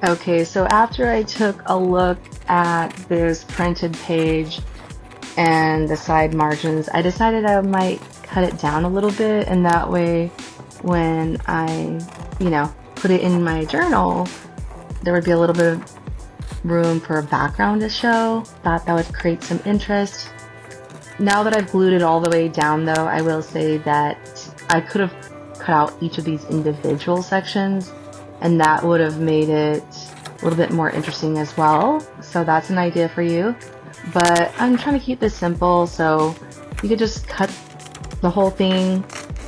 Okay, so after I took a look at this printed page and the side margins, I decided I might cut it down a little bit, and that way when I, put it in my journal, there would be a little bit of room for a background to show. Thought that would create some interest. Now that I've glued it all the way down though, I will say that I could have cut out each of these individual sections, and that would have made it a little bit more interesting as well. So that's an idea for you. But I'm trying to keep this simple, so you could just cut the whole thing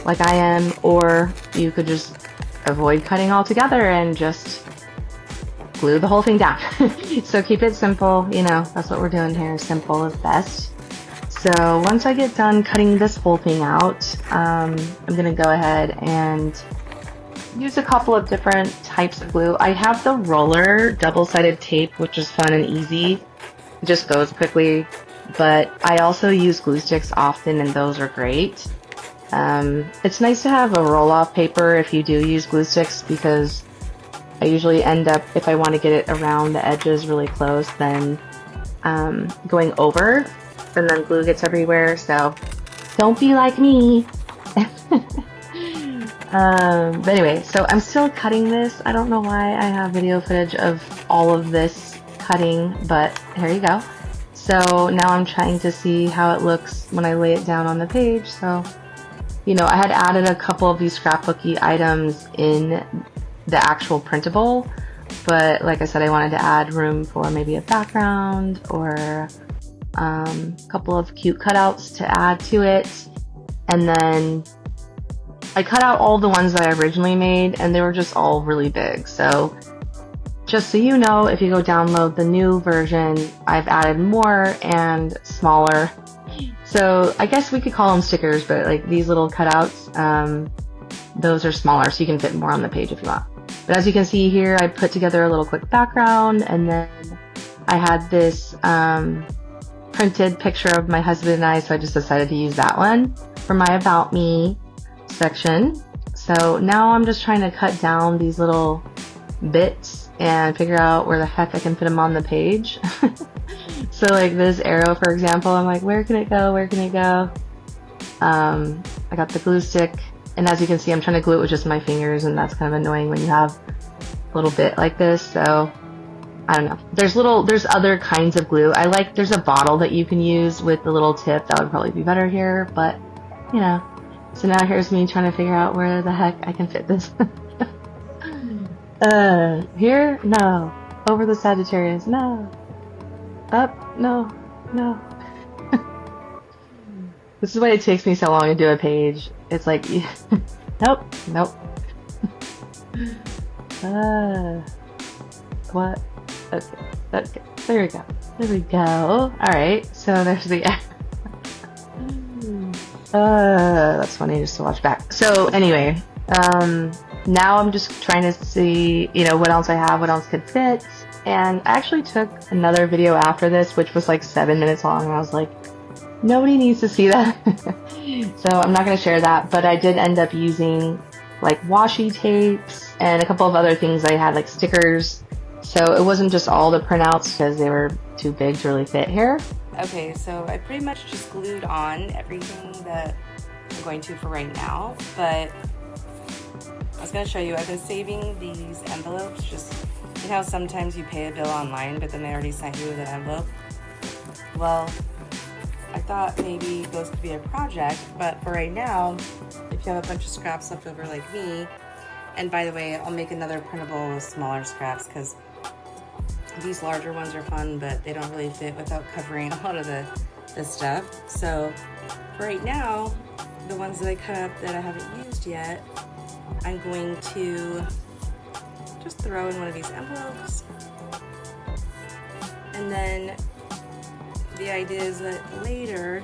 like I am, or you could just avoid cutting altogether and just glue the whole thing down. So keep it simple, that's what we're doing here. Simple is best. So once I get done cutting this whole thing out, I'm gonna go ahead and use a couple of different types of glue. I have the roller double-sided tape, which is fun and easy. It just goes quickly, but I also use glue sticks often, and those are great. It's nice to have a roll-off paper if you do use glue sticks, because I usually end up, if I want to get it around the edges really close, then going over, and then glue gets everywhere. So don't be like me. But anyway, so I'm still cutting this. I don't know why I have video footage of all of this cutting, but here you go. So now I'm trying to see how it looks when I lay it down on the page. So, I had added a couple of these scrapbooky items in the actual printable, but like I said, I wanted to add room for maybe a background or a couple of cute cutouts to add to it. And then I cut out all the ones that I originally made, and they were just all really big. So just so you know, if you go download the new version, I've added more and smaller. So I guess we could call them stickers, but like these little cutouts, those are smaller, so you can fit more on the page if you want. But as you can see here, I put together a little quick background, and then I had this printed picture of my husband and I, so I just decided to use that one for my About Me section. So now I'm just trying to cut down these little bits and figure out where the heck I can fit them on the page. So like this arrow, for example, I'm like, where can it go? Where can it go? I got the glue stick, and as you can see, I'm trying to glue it with just my fingers, and that's kind of annoying when you have a little bit like this. So I don't know. There's other kinds of glue. There's a bottle that you can use with the little tip. That would probably be better here, but So now here's me trying to figure out where the heck I can fit this. Here? No. Over the Sagittarius? No. Up? No. No. This is why it takes me so long to do a page. It's like, nope, nope. What? Okay, there we go. There we go. Alright, so there's the that's funny just to watch back. So anyway, now I'm just trying to see, what else I have, what else could fit. And I actually took another video after this, which was like 7 minutes long, and I was like, nobody needs to see that. So I'm not going to share that, but I did end up using like washi tapes and a couple of other things I had, like stickers. So it wasn't just all the printouts because they were too big to really fit here. Okay, so I pretty much just glued on everything that I'm going to for right now, but I was going to show you, I've been saving these envelopes. Just, how sometimes you pay a bill online, but then they already sent you the envelope? Well, I thought maybe those could be a project, but for right now, if you have a bunch of scraps left over like me, and by the way, I'll make another printable with smaller scraps because these larger ones are fun, but they don't really fit without covering a lot of the stuff. So for right now, the ones that I cut up that I haven't used yet, I'm going to just throw in one of these envelopes. And then the idea is that later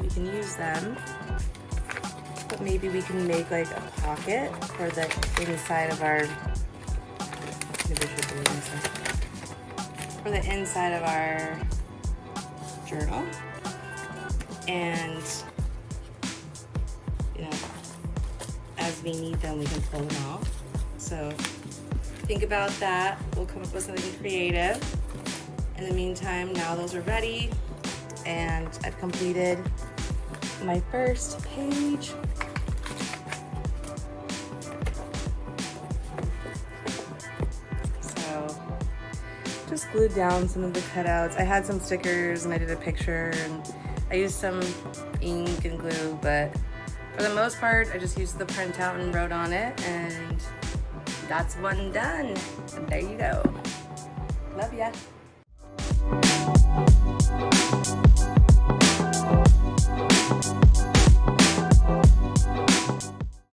we can use them, but maybe we can make like a pocket for the inside of our, for the inside of our journal. And as we need them, we can pull them off. So think about that. We'll come up with something creative. In the meantime, now those are ready, and I've completed my first page. So just glued down some of the cutouts. I had some stickers and I did a picture, and I used some ink and glue, but for the most part, I just used the printout and wrote on it, and that's one done. And there you go. Love ya.